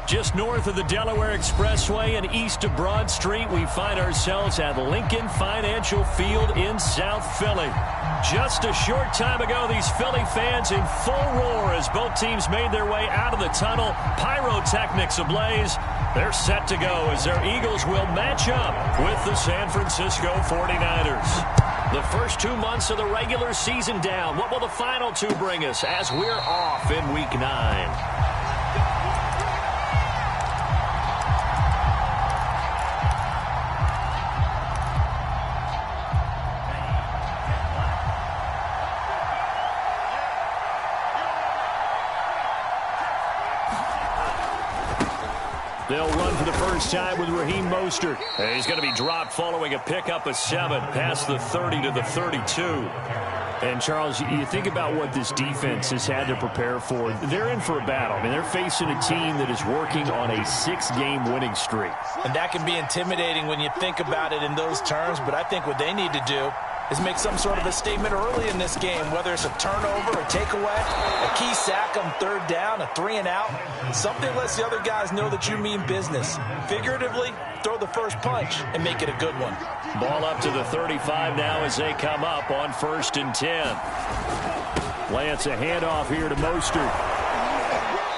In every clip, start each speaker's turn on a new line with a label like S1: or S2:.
S1: Just north of the Delaware Expressway and east of Broad Street, we find ourselves at Lincoln Financial Field in South Philly. Just a short time ago, these Philly fans in full roar as both teams made their way out of the tunnel. Pyrotechnics ablaze. They're set to go as their Eagles will match up with the San Francisco 49ers. The first 2 months of the regular season down. What will the final two bring us as we're off in Week 9? They'll run for the first time with Raheem Mostert. And he's going to be dropped following a pickup of 7 past the 30 to the 32. And, Charles, you think about what this defense has had to prepare for. They're in for a battle. I mean, they're facing a team that is working on a 6-game winning streak.
S2: And that can be intimidating when you think about it in those terms. But I think what they need to do is make some sort of a statement early in this game, whether it's a turnover, a takeaway, a key sack on 3rd down, a 3-and-out. Something lets the other guys know that you mean business. Figuratively, throw the first punch and make it a good one.
S1: Ball up to the 35 now as they come up on 1st and 10. Lance, a handoff here to Mostert.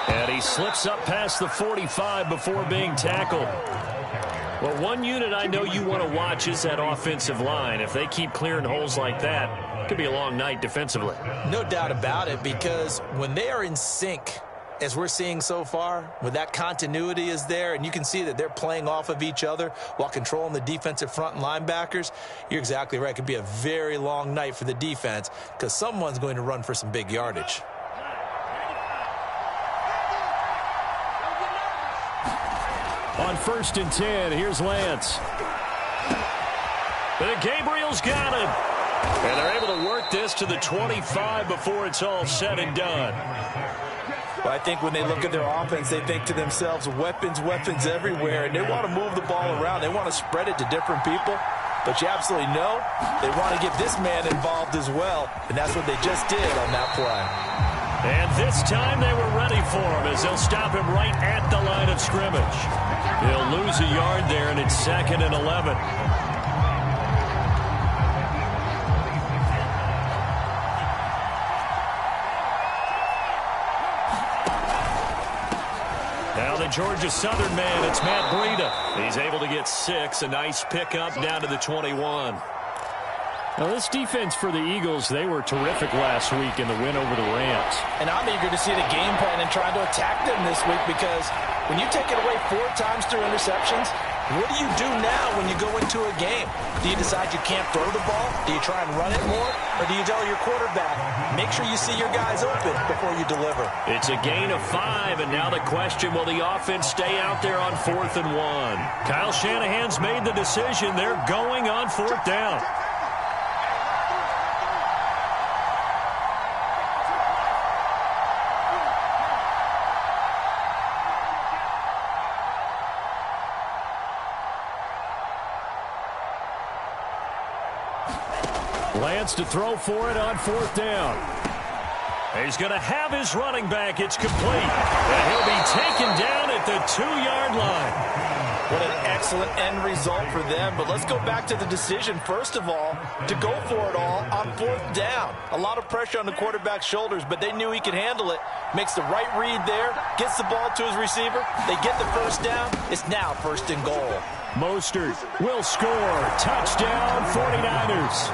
S1: And he slips up past the 45 before being tackled. Well, one unit I know you want to watch is that offensive line. If they keep clearing holes like that, it could be a long night defensively.
S2: No doubt about it, because when they are in sync, as we're seeing so far, when that continuity is there and you can see that they're playing off of each other while controlling the defensive front and linebackers, you're exactly right. It could be a very long night for the defense because someone's going to run for some big yardage.
S1: On 1st and 10, here's Lance. And Gabriel's got him. And they're able to work this to the 25 before it's all said and done.
S2: Well, I think when they look at their offense, they think to themselves, weapons, weapons everywhere, and they want to move the ball around. They want to spread it to different people. But you absolutely know they want to get this man involved as well, and that's what they just did on that play.
S1: And this time they were ready for him as they'll stop him right at the line of scrimmage. He'll lose a yard there, and it's 2nd and 11. Now the Georgia Southern man, it's Matt Breida. He's able to get 6, a nice pickup down to the 21. Now, this defense for the Eagles, they were terrific last week in the win over the Rams.
S2: And I'm eager to see the game plan and try to attack them this week because when you take it away 4 times through interceptions, what do you do now when you go into a game? Do you decide you can't throw the ball? Do you try and run it more? Or do you tell your quarterback, make sure you see your guys open before you deliver?
S1: It's a gain of 5, and now the question, will the offense stay out there on 4th and 1? Kyle Shanahan's made the decision. They're going on 4th down. Lance to throw for it on 4th down. He's going to have his running back. It's complete. And he'll be taken down at the 2-yard line.
S2: What an excellent end result for them. But let's go back to the decision, first of all, to go for it all on 4th down. A lot of pressure on the quarterback's shoulders, but they knew he could handle it. Makes the right read there, gets the ball to his receiver. They get the 1st down. It's now 1st and goal.
S1: Mostert will score. Touchdown, 49ers.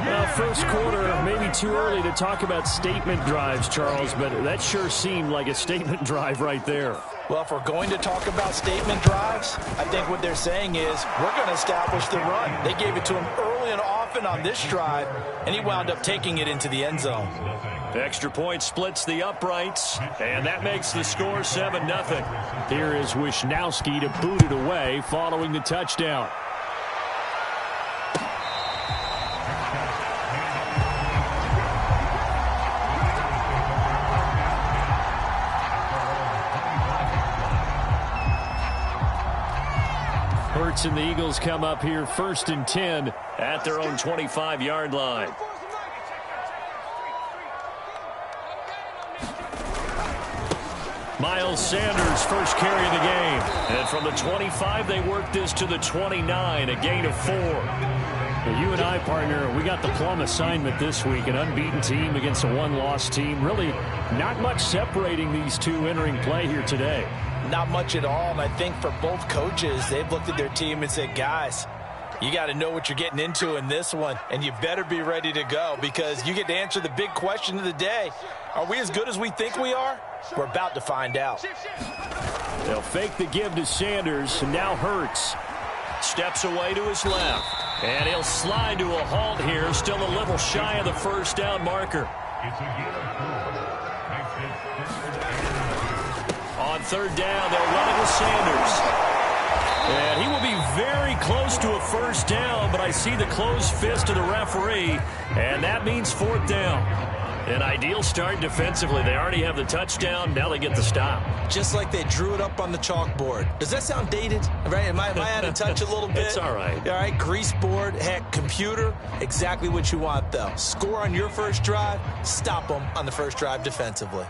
S1: Well, first quarter, maybe too early to talk about statement drives, Charles, but that sure seemed like a statement drive right there.
S2: Well, if we're going to talk about statement drives, I think what they're saying is we're going to establish the run. They gave it to him early and often on this drive, and he wound up taking it into the end zone.
S1: The extra point splits the uprights, and that makes the score 7-0. Here is Wisnowski to boot it away following the touchdown. Hurts and the Eagles come up here 1st and 10 at their own 25-yard line. Miles Sanders, first carry of the game. And from the 25, they work this to the 29, a gain of 4.
S3: Well, you and I, partner, we got the plum assignment this week. An unbeaten team against a one-loss team. Really not much separating these two entering play here today.
S2: Not much at all, and I think for both coaches, they've looked at their team and said, guys, you got to know what you're getting into in this one, and you better be ready to go because you get to answer the big question of the day. Are we as good as we think we are? We're about to find out.
S1: They'll fake the give to Sanders, and now Hurts. Steps away to his left. And he'll slide to a halt here, still a little shy of the first down marker. On third down, they'll run it with Sanders. And he will be very close to a first down, but I see the closed fist of the referee, and that means fourth down. An ideal start defensively. They already have the touchdown. Now they get the stop.
S2: Just like they drew it up on the chalkboard. Does that sound dated? Right? Am I out of touch a little bit?
S1: It's all right.
S2: All right, grease board, heck, computer. Exactly what you want, though. Score on your first drive. Stop them on the first drive defensively.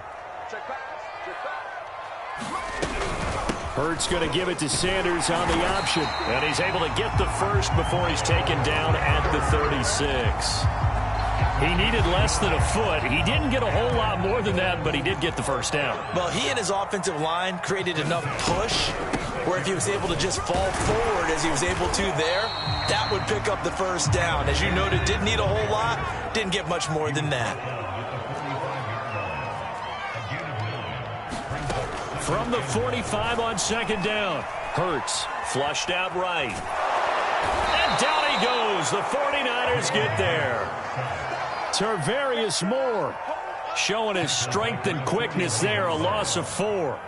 S1: Hurts going to give it to Sanders on the option. And he's able to get the first before he's taken down at the 36. He needed less than a foot. He didn't get a whole lot more than that, but he did get the first down.
S2: Well, he and his offensive line created enough push where if he was able to just fall forward as he was able to there, that would pick up the first down. As you noted, didn't need a whole lot, didn't get much more than that.
S1: From the 45 on second down, Hurts flushed out right. And down he goes. The 49ers get there. Tarvarius Moore showing his strength and quickness there, a loss of 4.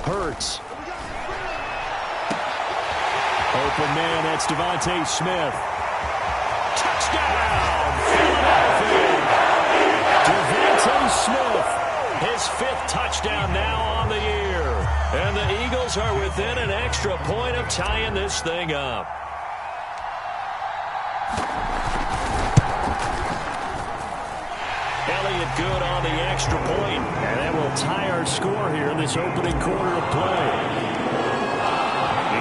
S1: Hurts. Open man, that's Devontae Smith. Touchdown! Devontae Smith, his 5th touchdown now on the year. And the Eagles are within an extra point of tying this thing up. Elliott good on the extra point. And that will tie our score here in this opening quarter of play.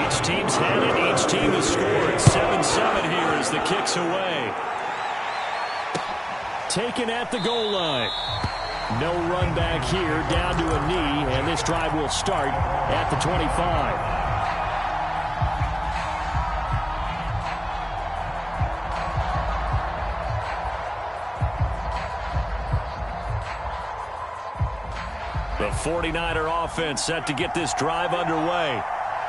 S1: Each team's had it. Each team has scored. 7-7 here as the kick's away. Taken at the goal line. No run back here, down to a knee, and this drive will start at the 25. The 49er offense set to get this drive underway.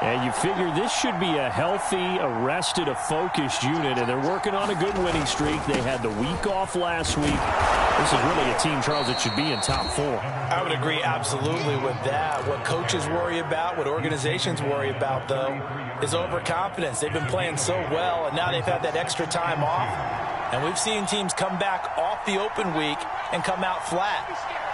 S1: And you figure this should be a healthy, arrested, a focused unit, and they're working on a good winning streak. They had the week off last week. This is really a team, Charles, that should be in top 4.
S2: I would agree absolutely with that. What coaches worry about, what organizations worry about, though, is overconfidence. They've been playing so well, and now they've had that extra time off. And we've seen teams come back off the open week and come out flat.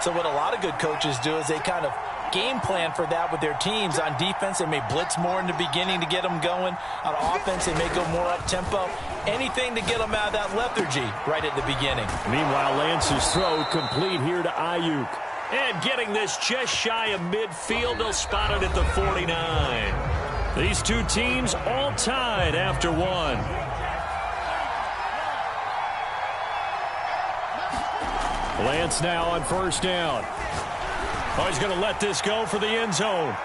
S2: So what a lot of good coaches do is they kind of game plan for that with their teams. On defense, they may blitz more in the beginning to get them going. On offense, they may go more up-tempo. Anything to get them out of that lethargy right at the beginning.
S1: Meanwhile, Lance's throw complete here to Ayuk. And getting this just shy of midfield, they'll spot it at the 49. These two teams all tied after one. Lance now on first down. Oh, he's going to let this go for the end zone.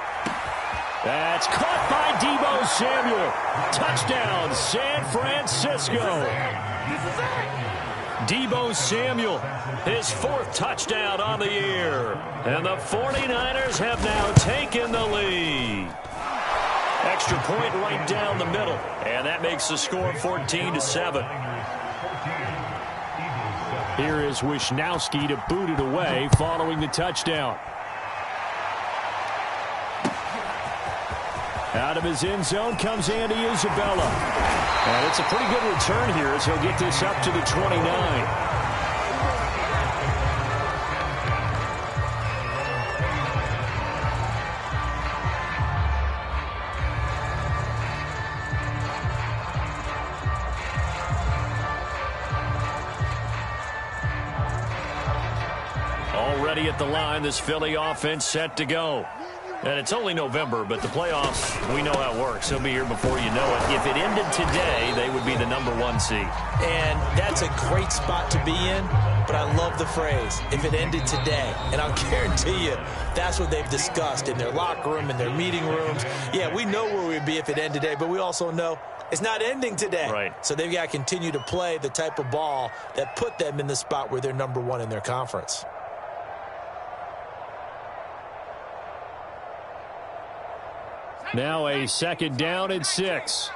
S1: That's caught by Deebo Samuel. Touchdown, San Francisco. Deebo Samuel, his 4th touchdown on the year. And the 49ers have now taken the lead. Extra point right down the middle. And that makes the score 14-7. Here is Wisnowski to boot it away following the touchdown. Out of his end zone comes Andy Isabella. And it's a pretty good return here as he'll get this up to the 29. at the line. This Philly offense set to go. And it's only November, but the playoffs, we know how it works. They'll be here before you know it. If it ended today, they would be the #1 seed.
S2: And that's a great spot to be in, but I love the phrase, if it ended today. And I'll guarantee you, that's what they've discussed in their locker room, in their meeting rooms. Yeah, we know where we'd be if it ended today, but we also know it's not ending today.
S1: Right.
S2: So they've got to continue to play the type of ball that put them in the spot where they're #1 in their conference.
S3: Now a 2nd down and 6.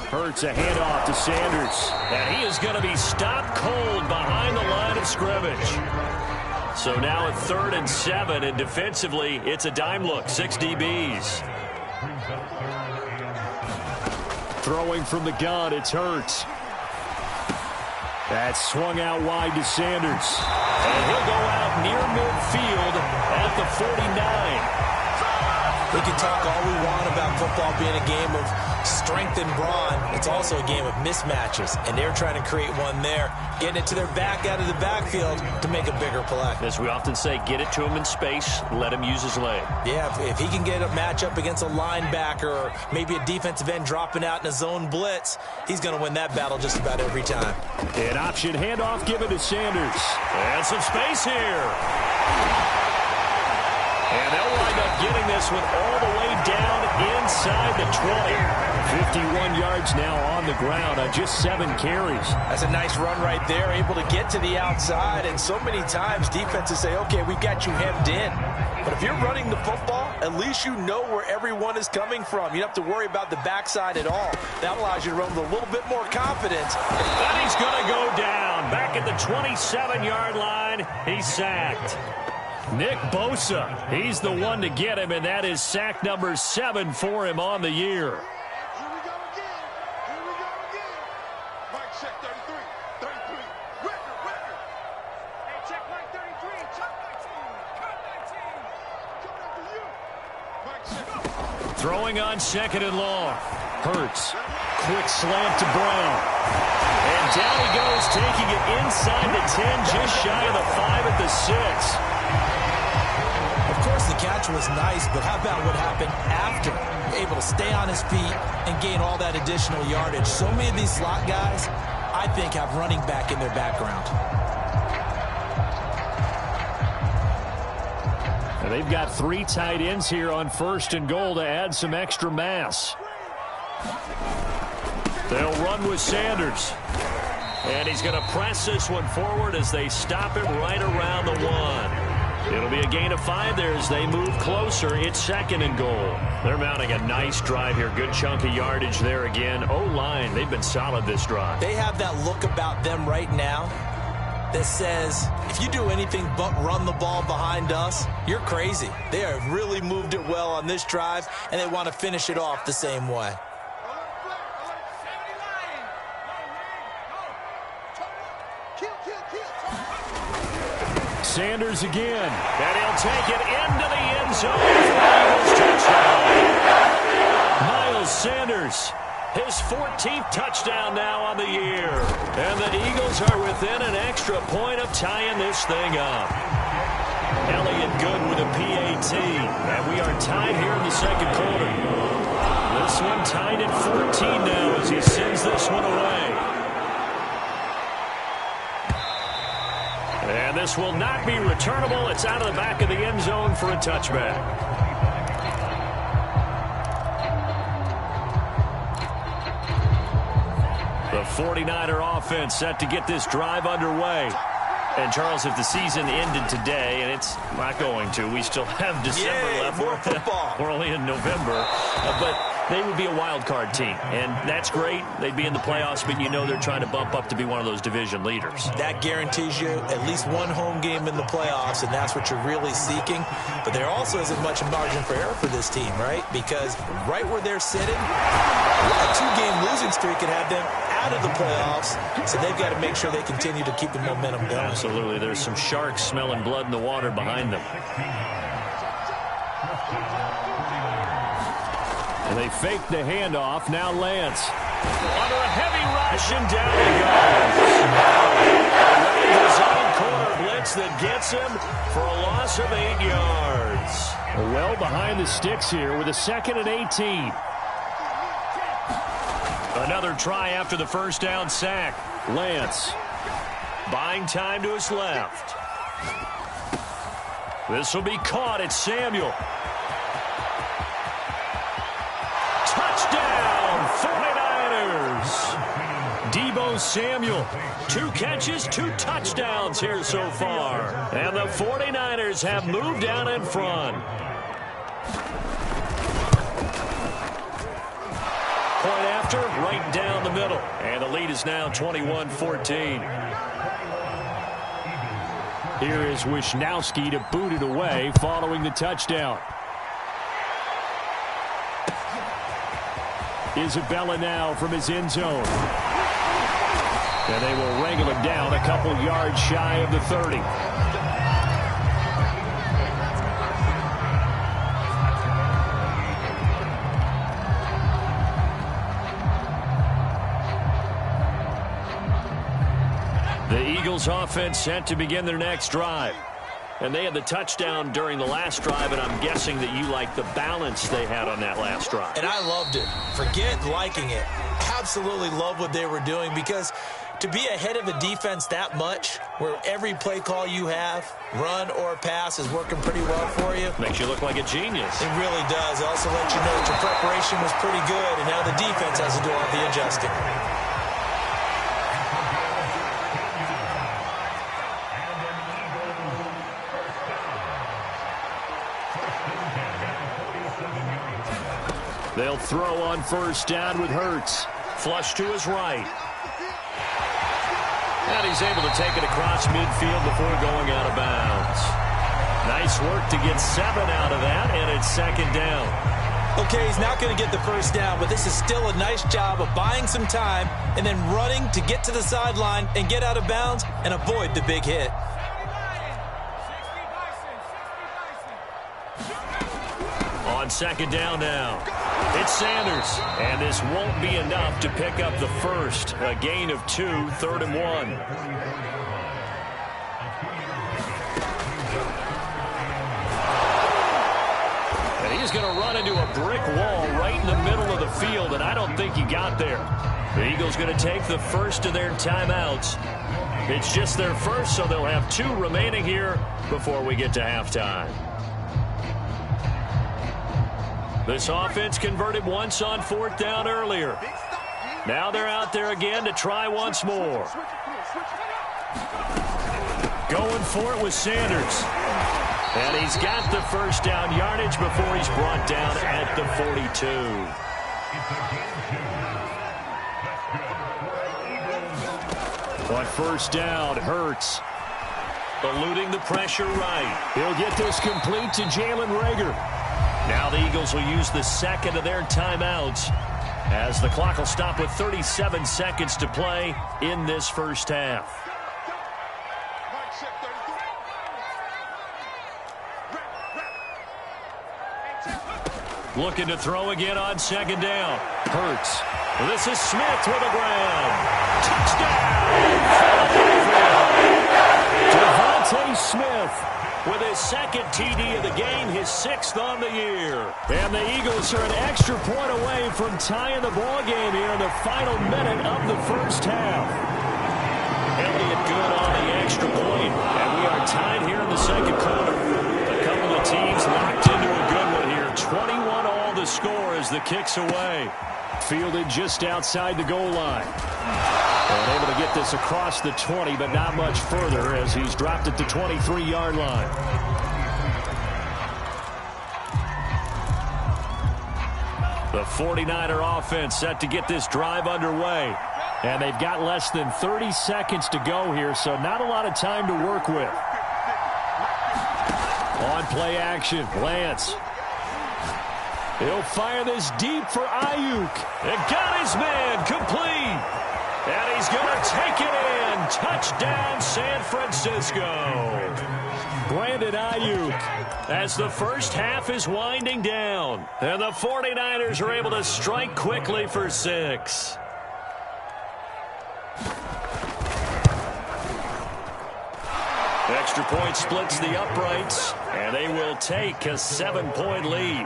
S3: Hurts a handoff to Sanders.
S1: And he is going to be stopped cold behind the line of scrimmage. So now at 3rd and 7, and defensively, it's a dime look, 6 DBs.
S3: Throwing from the gun, it's Hurts. That's swung out wide to Sanders.
S1: And he'll go out near midfield at the 49.
S2: We can talk all we want about football being a game of strength and brawn. It's also a game of mismatches, and they're trying to create one there, getting it to their back out of the backfield to make a bigger play.
S1: As we often say, get it to him in space, let him use his leg.
S2: Yeah, if he can get a matchup against a linebacker or maybe a defensive end dropping out in a zone blitz, he's going to win that battle just about every time.
S3: An option handoff given to Sanders.
S1: And some space here. And they'll wind up getting this one all the way down inside the 20.
S3: 51 yards now on the ground on just 7 carries.
S2: That's a nice run right there, able to get to the outside. And so many times defenses say, okay, we've got you hemmed in. But if you're running the football, at least you know where everyone is coming from. You don't have to worry about the backside at all. That allows you to run with a little bit more confidence.
S1: And he's going to go down. Back at the 27-yard line, he's sacked. Nick Bosa, he's the one to get him, and that is sack number 7 for him on the year.
S4: Here we go again. Mike, check 33. 33. Record. Hey, check Mike 33. Check 19. Cut 19. Coming after you. Mike, check.
S1: Throwing on 2nd and long. Hurts. Quick slant to Brown. And down he goes, taking it inside the 10, just shy of the 5 at the 6.
S2: Of course, the catch was nice, but how about what happened after? Able to stay on his feet and gain all that additional yardage. So many of these slot guys, I think, have running back in their background.
S3: And they've got 3 tight ends here on 1st and goal to add some extra mass.
S1: They'll run with Sanders. And he's going to press this one forward as they stop him right around the 1. It'll be a gain of 5 there as they move closer. It's 2nd and goal. They're mounting a nice drive here. Good chunk of yardage there again. O-line, they've been solid this drive.
S2: They have that look about them right now that says, if you do anything but run the ball behind us, you're crazy. They have really moved it well on this drive, and they want to finish it off the same way.
S3: Sanders again.
S1: And he'll take it into the end zone for Eagles touchdown. Miles Sanders, his 14th touchdown now on the year. And the Eagles are within an extra point of tying this thing up. Elliott Good with a PAT. And we are tied here in the 2nd quarter. This one tied at 14 now as he sends this one away. And this will not be returnable. It's out of the back of the end zone for a touchback. The 49er offense set to get this drive underway. And, Charles, if the season ended today, and it's not going to, we still have December left.
S2: More football.
S1: We're only in November. But they would be a wild card team, and that's great. They'd be in the playoffs, but you know they're trying to bump up to be one of those division leaders.
S2: That guarantees you at least one home game in the playoffs, and that's what you're really seeking. But there also isn't much margin for error for this team, right? Because right where they're sitting, a 2-game losing streak could have them out of the playoffs, so they've got to make sure they continue to keep the momentum going.
S1: Absolutely. There's some sharks smelling blood in the water behind them.
S3: And they fake the handoff. Now Lance.
S1: Under a heavy rush, and down he goes. A well-designed corner blitz that gets him for a loss of 8 yards.
S3: Well behind the sticks here with a 2nd and 18.
S1: Another try after the first down sack.
S3: Lance.
S1: Buying time to his left. This will be caught. It's Samuel. Touchdown, 49ers. Deebo Samuel. 2 catches, 2 touchdowns here so far. And the 49ers have moved down in front. Point after, right down the middle. And the lead is now 21-14.
S3: Here is Wisnowski to boot it away following the touchdown. Isabella now from his end zone. And they will wrangle him down a couple yards shy of the 30.
S1: The Eagles offense set to begin their next drive. And they had the touchdown during the last drive, and I'm guessing that you like the balance they had on that last drive.
S2: And I loved it. Forget liking it. Absolutely love what they were doing, because to be ahead of a defense that much, where every play call you have, run or pass, is working pretty well for you.
S1: Makes you look like a genius.
S2: It really does. It also lets you know that your preparation was pretty good, and now the defense has to do all the adjusting.
S3: They'll throw on first down with Hurts.
S1: Flush to his right. And he's able to take it across midfield before going out of bounds. Nice work to get 7 out of that, and it's 2nd down.
S2: Okay, he's not going to get the first down, but this is still a nice job of buying some time and then running to get to the sideline and get out of bounds and avoid the big hit.
S1: On 2nd down now. It's Sanders, and this won't be enough to pick up the first. A gain of 2, 3rd and 1. And he's going to run into a brick wall right in the middle of the field, and I don't think he got there. The Eagles going to take the first of their timeouts. It's just their first, so they'll have 2 remaining here before we get to halftime. This offense converted once on 4th down earlier. Now they're out there again to try once more. Going for it with Sanders. And he's got the first down yardage before he's brought down at the 42.
S3: On first down, Hurts.
S1: Eluding the pressure right.
S3: He'll get this complete to Jalen Reagor.
S1: Now the Eagles will use the 2nd of their timeouts as the clock will stop with 37 seconds to play in this first half. Looking to throw again on 2nd down. Hurts. This is Smith with a grab. Touchdown! DeVonta Smith with his 2nd TD of the game, his 6th on the year.
S3: And the Eagles are an extra point away from tying the ball game here in the final minute of the first half.
S1: Elliott good on the extra point, and we are tied here in the 2nd quarter. A couple of teams locked into a good one here. 21 all the score as the kick's away.
S3: Fielded just outside the goal line. And able to get this across the 20, but not much further as he's dropped at the 23-yard line.
S1: The 49er offense set to get this drive underway.
S3: And they've got less than 30 seconds to go here, so not a lot of time to work with. On play action, Lance. He'll fire this deep for Ayuk.
S1: And got his man complete. And he's going to take it in. Touchdown, San Francisco.
S3: Brandon Ayuk.
S1: As the first half is winding down. And the 49ers are able to strike quickly for 6. extra point splits the uprights, and they will take a 7-point lead.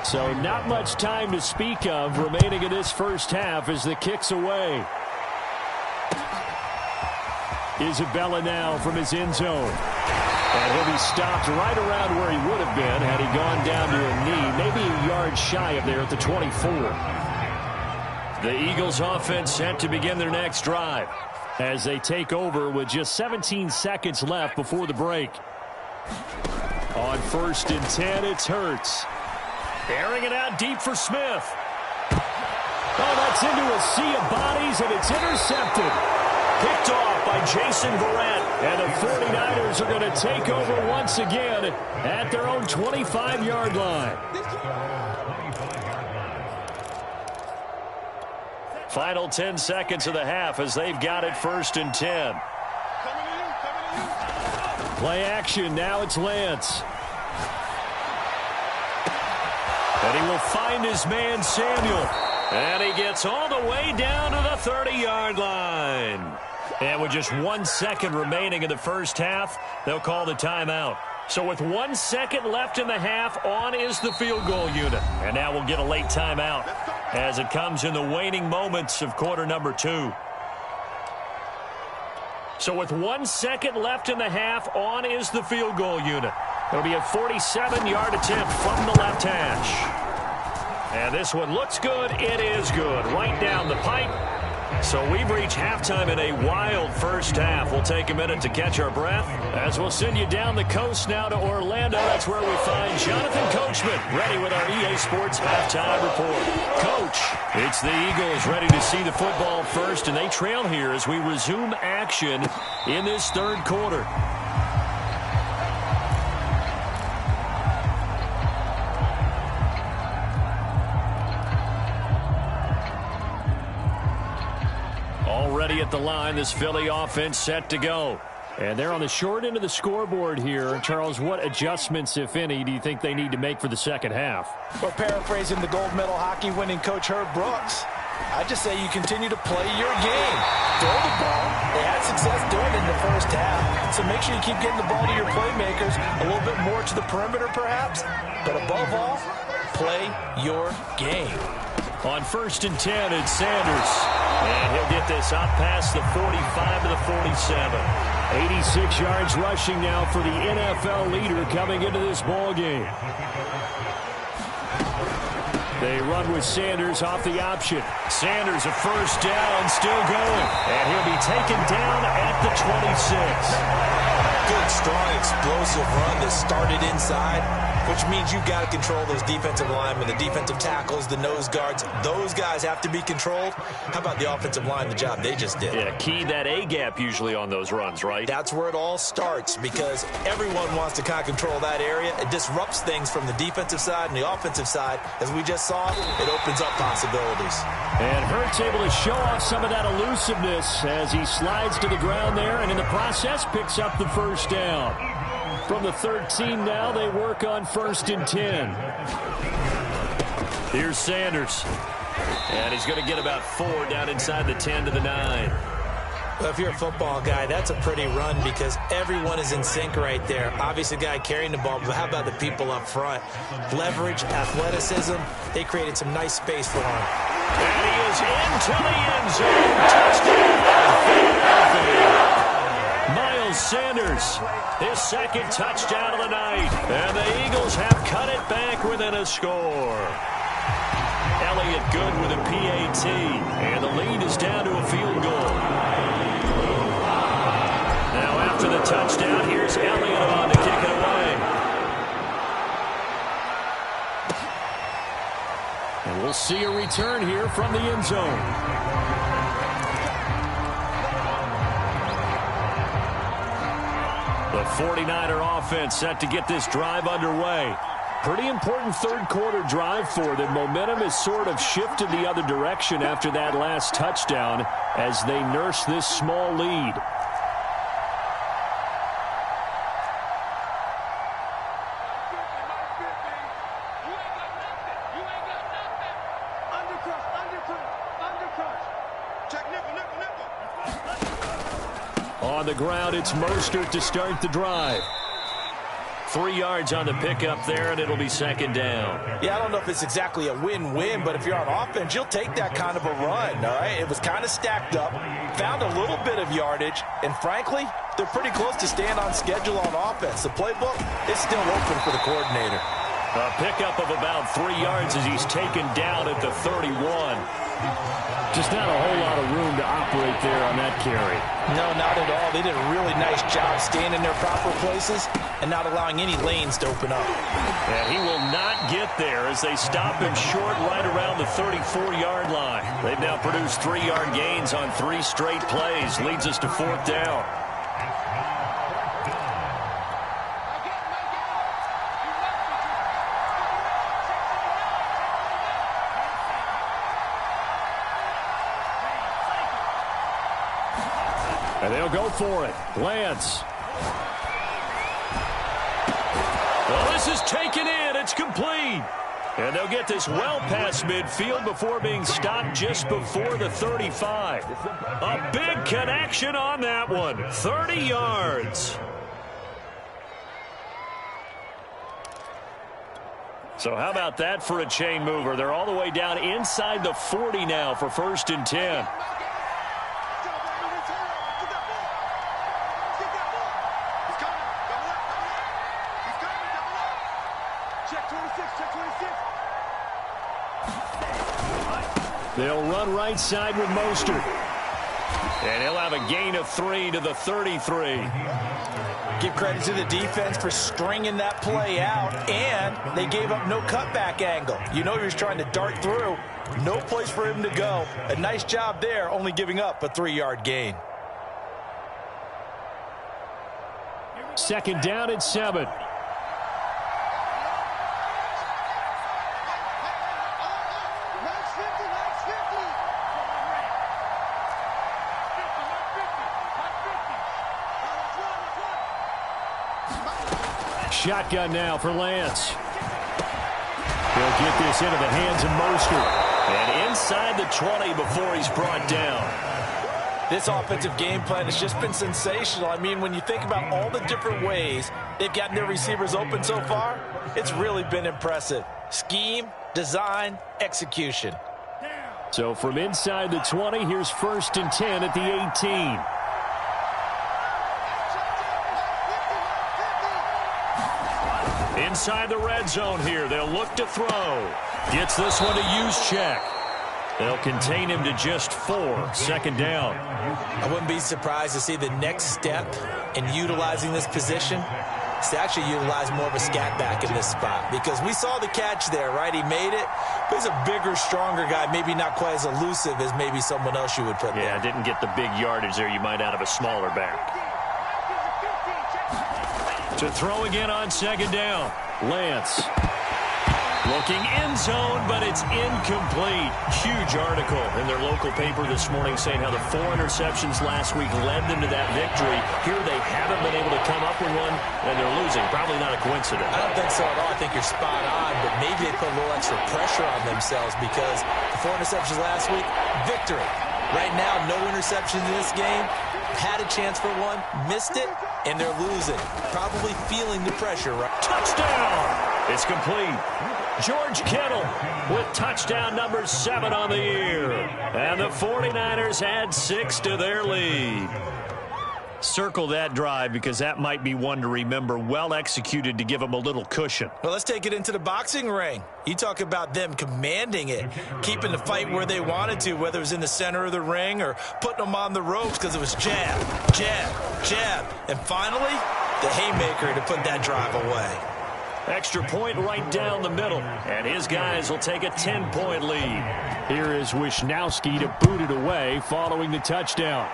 S3: So not much time to speak of remaining in this first half as the kick's away. Isabella now from his end zone. And he'll be stopped right around where he would have been had he gone down to a knee, maybe a yard shy of there at the 24.
S1: The Eagles offense set to begin their next drive
S3: as they take over with just 17 seconds left before the break. On 1st and 10, it's Hurts.
S1: Airing it out deep for Smith.
S3: Oh, that's into a sea of bodies, and it's intercepted.
S1: Picked off by Jason Verrett.
S3: And the 49ers are going to take over once again at their own 25-yard line.
S1: Final 10 seconds of the half as they've got it 1st and 10.
S3: Play action. Now it's Lance.
S1: And he will find his man Samuel. And he gets all the way down to the 30-yard line. And with just 1 second remaining in the first half, they'll call the timeout. So with 1 second left in the half, on is the field goal unit. And now we'll get a late timeout as it comes in the waning moments of quarter number 2. So with 1 second left in the half, on is the field goal unit. It'll be a 47-yard attempt from the left hash. And this one looks good. It is good. Right down the pipe. So we've reached halftime in a wild first half. We'll take a minute to catch our breath as we'll send you down the coast now to Orlando. That's where we find Jonathan Coachman ready with our EA Sports halftime report. Coach, it's the Eagles ready to see the football first, and they trail here as we resume action in this third quarter. Already at the line, this Philly offense set to go.
S3: And they're on the short end of the scoreboard here. Charles, what adjustments, if any, do you think they need to make for the second half?
S2: Well, paraphrasing the gold medal hockey winning coach Herb Brooks, I just say you continue to play your game. Throw the ball. They had success doing it in the first half. So make sure you keep getting the ball to your playmakers, a little bit more to the perimeter perhaps. But above all, play your game.
S1: On 1st and 10, it's Sanders. And he'll get this up past the 45 to the 47.
S3: 86 yards rushing now for the NFL leader coming into this ball game. They run with Sanders off the option.
S1: Sanders a first down, still going. And he'll be taken down at the 26.
S5: Good, strong, explosive run that started inside, which means you've got to control those defensive linemen, the defensive tackles, the nose guards. Those guys have to be controlled. How about the offensive line, the job they just did?
S1: Yeah, key that A-gap usually on those runs, right?
S5: That's where it all starts because everyone wants to kind of control that area. It disrupts things from the defensive side and the offensive side. As we just saw, it opens up possibilities.
S3: And Hurts able to show off some of that elusiveness as he slides to the ground there and in the process picks up the first down. From the 13 now, they work on 1st and 10.
S1: Here's Sanders. And he's going to get about 4 down inside the 10 to the 9.
S5: Well, if you're a football guy, that's a pretty run because everyone is in sync right there. Obviously, the guy carrying the ball, but how about the people up front? Leverage, athleticism, they created some nice space for him.
S1: And he is into the end zone. Touchdown. Miles Sanders, his second touchdown of the night. And the Eagles have cut it back within a score. Elliott good with a PAT. And the lead is down to a field goal. Now after the touchdown, here's Elliott on to kick it away.
S3: And we'll see a return here from the end zone.
S1: The 49er offense set to get this drive underway.
S3: Pretty important third quarter drive for them. Momentum has sort of shifted the other direction after that last touchdown as they nurse this small lead. On the ground, it's Mostert to start the drive.
S1: 3 yards on the pickup there, and it'll be second down.
S2: Yeah, I don't know if it's exactly a win-win, but if you're on offense, you'll take that kind of a run, all right? It was kind of stacked up, found a little bit of yardage, and frankly, they're pretty close to staying on schedule on offense. The playbook is still open for the coordinator.
S1: A pickup of about 3 yards as he's taken down at the 31.
S3: Just not a whole lot of room to operate there on that carry.
S2: No, not at all. They did a really nice job staying in their proper places and not allowing any lanes to open up.
S1: And he will not get there as they stop him short right around the 34-yard line. They've now produced 3-yard gains on 3 straight plays. Leads us to 4th down.
S3: And they'll go for it. Lance.
S1: Well, this is taken in. It's complete. And they'll get this well past midfield before being stopped just before the 35. A big connection on that one. 30 yards. So how about that for a chain mover? They're all the way down inside the 40 now for 1st and 10.
S3: They'll run right side with Mostert.
S1: And he'll have a gain of 3 to the 33.
S2: Give credit to the defense for stringing that play out, and they gave up no cutback angle. You know he was trying to dart through. No place for him to go. A nice job there, only giving up a 3-yard gain.
S3: 2nd down and 7. Shotgun now for Lance. He'll get this into the hands of Mostert.
S1: And inside the 20 before he's brought down.
S2: This offensive game plan has just been sensational. I mean, when you think about all the different ways they've gotten their receivers open so far, it's really been impressive. Scheme, design, execution.
S3: So from inside the 20, here's 1st and 10 at the 18.
S1: Inside the red zone here. They'll look to throw. Gets this one to Juszczyk. They'll contain him to just 4. 2nd down.
S5: I wouldn't be surprised to see the next step in utilizing this position is to actually utilize more of a scat back in this spot, because we saw the catch there, right? He made it, but he's a bigger, stronger guy, maybe not quite as elusive as maybe someone else you would put there.
S1: Yeah, didn't get the big yardage there you might out of a smaller back. To throw again on 2nd down.
S3: Lance.
S1: Looking end zone, but it's incomplete. Huge article in their local paper this morning saying how the 4 interceptions last week led them to that victory. Here they haven't been able to come up with one, and they're losing. Probably not a coincidence.
S5: I don't think so at all. I think you're spot on, but maybe they put a little extra pressure on themselves because the 4 interceptions last week, victory. Right now, no interceptions in this game. Had a chance for one, missed it, and they're losing. Probably feeling the pressure, right?
S1: Touchdown! It's complete. George Kittle with touchdown number 7 on the year. And the 49ers add 6 to their lead. Circle that drive because that might be one to remember. Well executed to give them a little cushion.
S2: Well, let's take it into the boxing ring. You talk about them commanding it, keeping the fight where they wanted to, whether it was in the center of the ring or putting them on the ropes because it was jab, jab, jab. And finally, the haymaker to put that drive away.
S1: Extra point right down the middle. And his guys will take a 10-point lead.
S3: Here is Wisnowski to boot it away following the touchdown.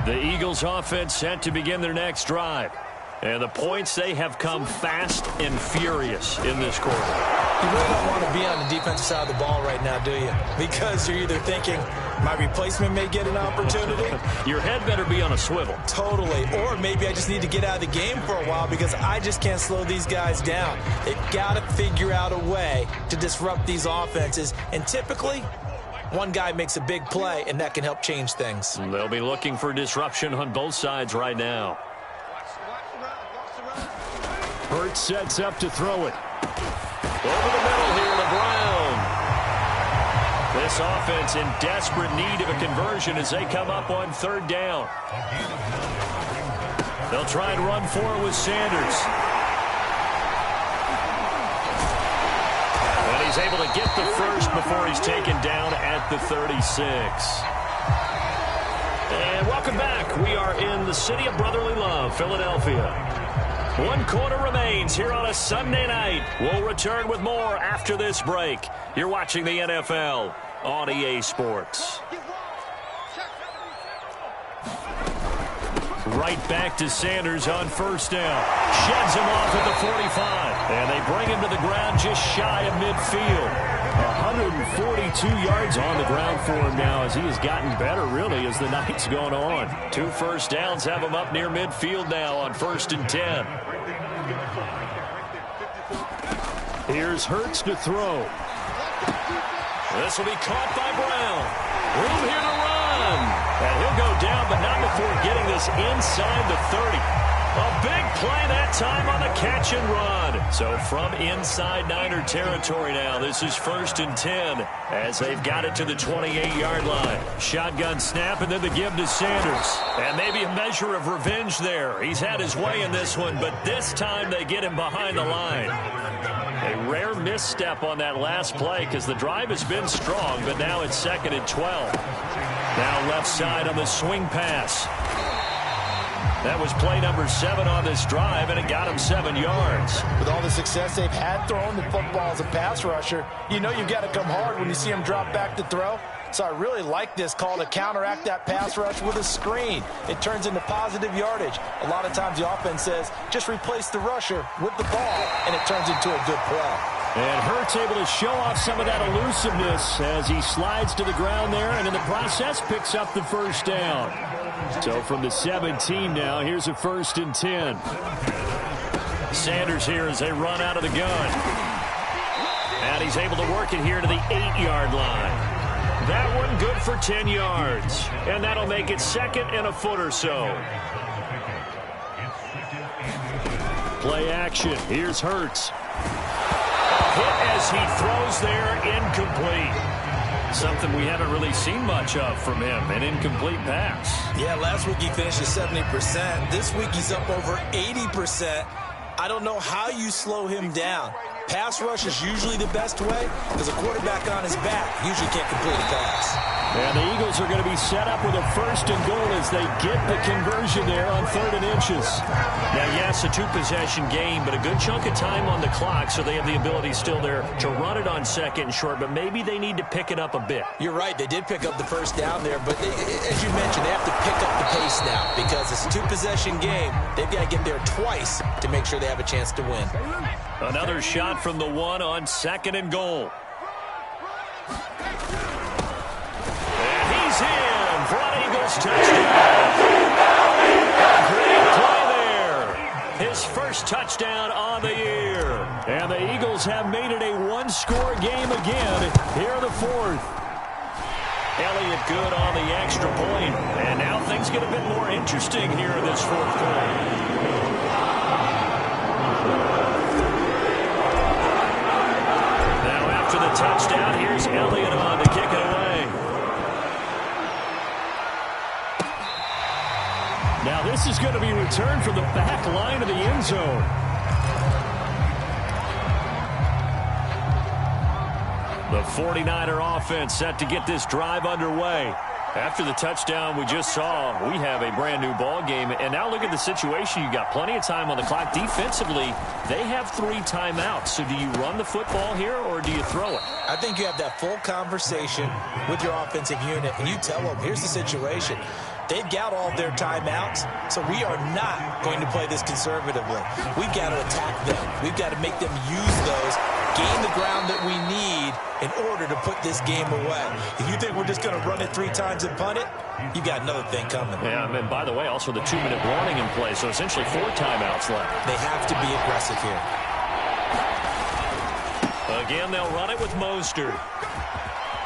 S1: The Eagles offense set to begin their next drive. And the points, they have come fast and furious in this quarter.
S5: You really don't want to be on the defensive side of the ball right now, do you? Because you're either thinking, my replacement may get an opportunity.
S1: Your head better be on a swivel.
S5: Totally. Or maybe I just need to get out of the game for a while because I just can't slow these guys down. They've got to figure out a way to disrupt these offenses. And typically, one guy makes a big play, and that can help change things.
S1: They'll be looking for disruption on both sides right now.
S3: Hurts sets up to throw it.
S1: Over the middle here to Brown. This offense in desperate need of a conversion as they come up on third down. They'll try and run for it with Sanders. And he's able to get the first before he's taken down at the 36. And welcome back. We are in the city of brotherly love, Philadelphia. 1 quarter remains here on a Sunday night. We'll return with more after this break. You're watching the NFL on EA Sports. Right back to Sanders on first down. Sheds him off at the 45. And they bring him to the ground just shy of midfield. 142 yards on the ground for him now as he has gotten better, really, as the night's gone on. 2 first downs have him up near midfield now on 1st and 10. Here's Hurts to throw. This will be caught by Brown. Room here to run. And he'll go down, but not before getting this inside the 30. A big play that time on the catch and run. So from inside Niner territory now, this is 1st and 10 as they've got it to the 28-yard line. Shotgun snap and then the give to Sanders. And maybe a measure of revenge there. He's had his way in this one, but this time they get him behind the line. A rare misstep on that last play because the drive has been strong, but now it's 2nd and 12. Now left side on the swing pass. That was play number 7 on this drive, and it got him 7 yards.
S2: With all the success they've had throwing the football as a pass rusher, you know you've got to come hard when you see him drop back to throw. So I really like this call to counteract that pass rush with a screen. It turns into positive yardage. A lot of times the offense says, just replace the rusher with the ball, and it turns into a good play.
S3: And Hurts able to show off some of that elusiveness as he slides to the ground there, and in the process picks up the first down. So from the 17 now, here's a 1st and 10.
S1: Sanders here as they run out of the gun. And he's able to work it here to the 8-yard line. That one good for 10 yards. And that'll make it 2nd and a foot or so.
S3: Play action. Here's Hurts.
S1: Hit as he throws there, incomplete. Something we haven't really seen much of from him, an incomplete pass.
S5: Yeah, last week he finished at 70%. This week he's up over 80%. I don't know how you slow him down. Pass rush is usually the best way because a quarterback on his back usually can't complete a pass.
S3: And the Eagles are going to be set up with a 1st and goal as they get the conversion there on 3rd and inches.
S1: Now, yes, a 2-possession game, but a good chunk of time on the clock, so they have the ability still there to run it on 2nd and short, but maybe they need to pick it up a bit.
S5: You're right. They did pick up the first down there, but as you mentioned, they have to pick up the pace now because it's a 2-possession game. They've got to get there twice to make sure they have a chance to win.
S1: Another shot from the 1 on 2nd and goal. In for an Eagles touchdown. Great play there. His first touchdown on the year.
S3: And the Eagles have made it a 1-score game again. Here the 4th.
S1: Elliott good on the extra point. And now things get a bit more interesting here in this 4th quarter. Now after the touchdown, here's Elliott on to kick it away.
S3: Now this is going to be returned from the back line of the end zone.
S1: The 49er offense set to get this drive underway. After the touchdown we just saw, we have a brand new ball game. And now look at the situation. You got plenty of time on the clock. Defensively, they have 3 timeouts. So do you run the football here or do you throw it?
S5: I think you have that full conversation with your offensive unit, and you tell them, here's the situation. They've got all their timeouts, so we are not going to play this conservatively. We've got to attack them. We've got to make them use those gain the ground that we need in order to put this game away. If you think we're just going to run it 3 times and punt it, you got another thing coming.
S1: Yeah, and by the way, also the 2-minute warning in play, so essentially 4 timeouts left.
S5: They have to be aggressive here.
S1: Again, they'll run it with Mostert.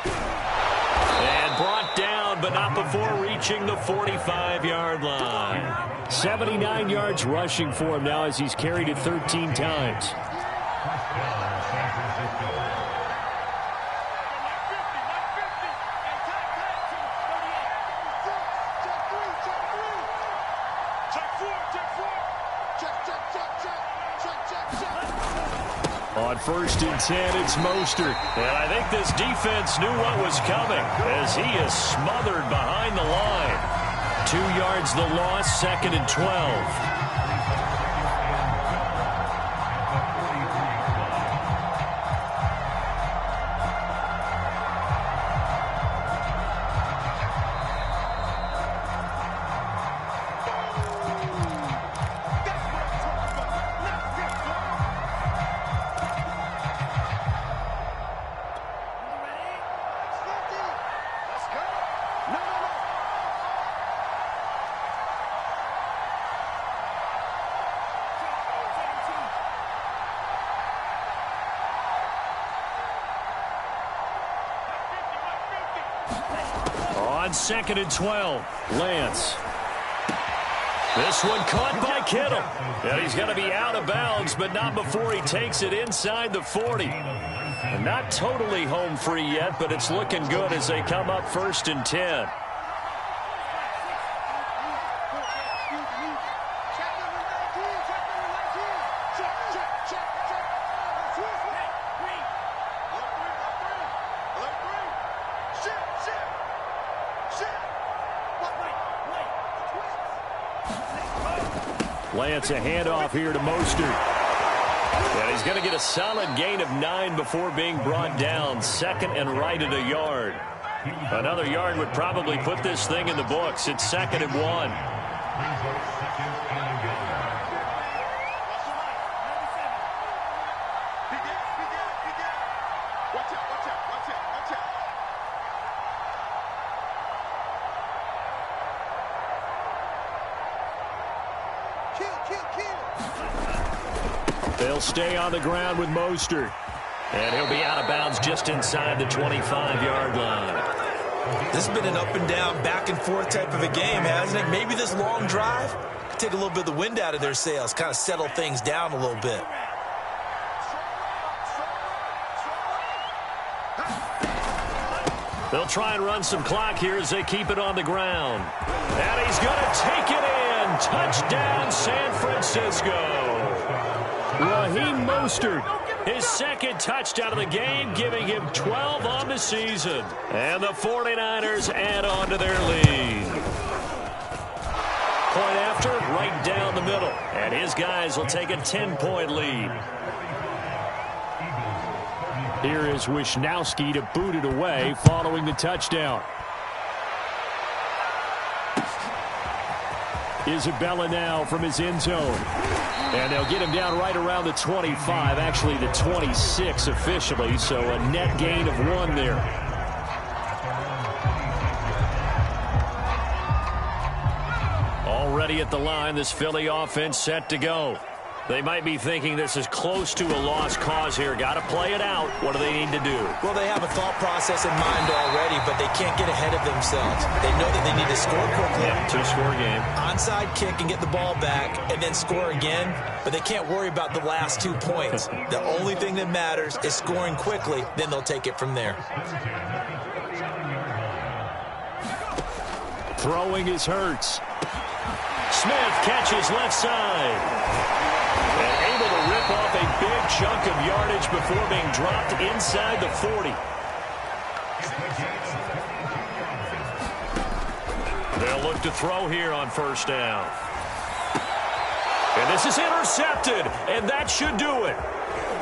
S1: And brought down, but not before reaching the 45-yard line.
S3: 79 yards rushing for him now as he's carried it 13 times. On 1st and 10, it's Mostert.
S1: And I think this defense knew what was coming as he is smothered behind the line. 2 yards the loss, 2nd and 12. On 2nd and 12, Lance. This one caught by Kittle. And he's going to be out of bounds, but not before he takes it inside the 40. And not totally home free yet, but it's looking good as they come up 1st and 10. Lance, a handoff here to Mostert. And he's going to get a solid gain of 9 before being brought down. 2nd and right at a yard. Another yard would probably put this thing in the books. It's 2nd and 1. They'll stay on the ground with Mostert. And he'll be out of bounds just inside the 25-yard line.
S5: This has been an up and down, back and forth type of a game, hasn't it? Maybe this long drive could take a little bit of the wind out of their sails, kind of settle things down a little bit.
S1: They'll try and run some clock here as they keep it on the ground. And he's going to take it in. Touchdown, San Francisco. Raheem Mostert, his 2nd touchdown of the game, giving him 12 on the season. And the 49ers add on to their lead. Point after, right down the middle. And his guys will take a 10-point lead.
S3: Here is Wisnowski to boot it away following the touchdown. Isabella now from his end zone. And they'll get him down right around the 25, actually the 26 officially, so a net gain of 1 there. Already at the line, this Philly offense set to go. They might be thinking this is close to a lost cause here. Got to play it out. What do they need to do?
S5: Well, they have a thought process in mind already, but they can't get ahead of themselves. They know that they need to score quickly.
S1: Yeah, 2-score game.
S5: Onside kick and get the ball back and then score again, but they can't worry about the last 2 points. The only thing that matters is scoring quickly, then they'll take it from there.
S3: Throwing is Hurts.
S1: Smith catches left side. And able to rip off a big chunk of yardage before being dropped inside the 40. They'll look to throw here on 1st down. And this is intercepted, and that should do it.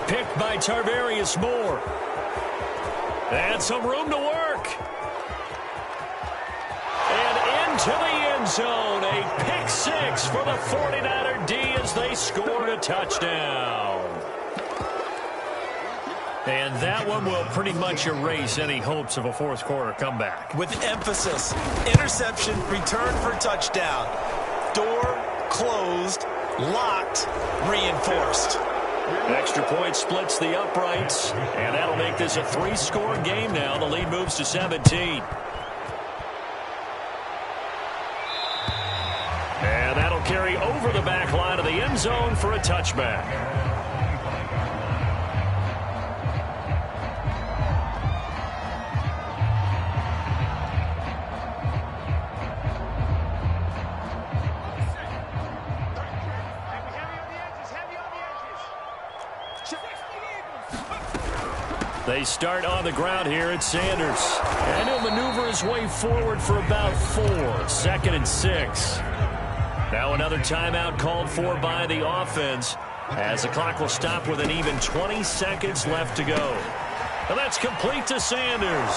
S1: Picked by Tarvarius Moore. And some room to work. And into the end zone. A pick 6 for the 49er D as they scored a touchdown. And that one will pretty much erase any hopes of a fourth quarter comeback.
S2: With emphasis, interception, return for touchdown. Door closed, locked, reinforced.
S1: Extra point splits the uprights, and that'll make this a 3-score game now. The lead moves to 17. And that'll carry over the back line of the end zone for a touchback. They start on the ground here at Sanders. And he'll maneuver his way forward for about 4. 2nd and 6. Now another timeout called for by the offense as the clock will stop with an even 20 seconds left to go. And that's complete to Sanders.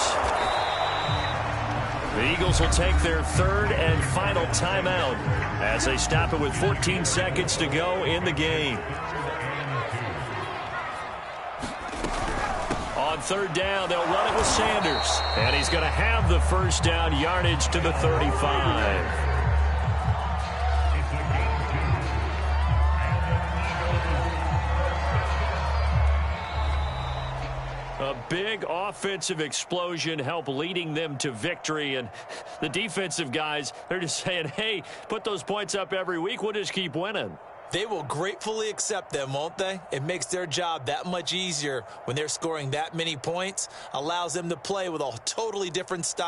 S1: The Eagles will take their 3rd and final timeout as they stop it with 14 seconds to go in the game. On 3rd down, they'll run it with Sanders. And he's going to have the first down yardage to the 35. A big offensive explosion helped leading them to victory. And the defensive guys, they're just saying, hey, put those points up every week. We'll just keep winning.
S2: They will gratefully accept them, won't they? It makes their job that much easier when they're scoring that many points. Allows them to play with a totally different style.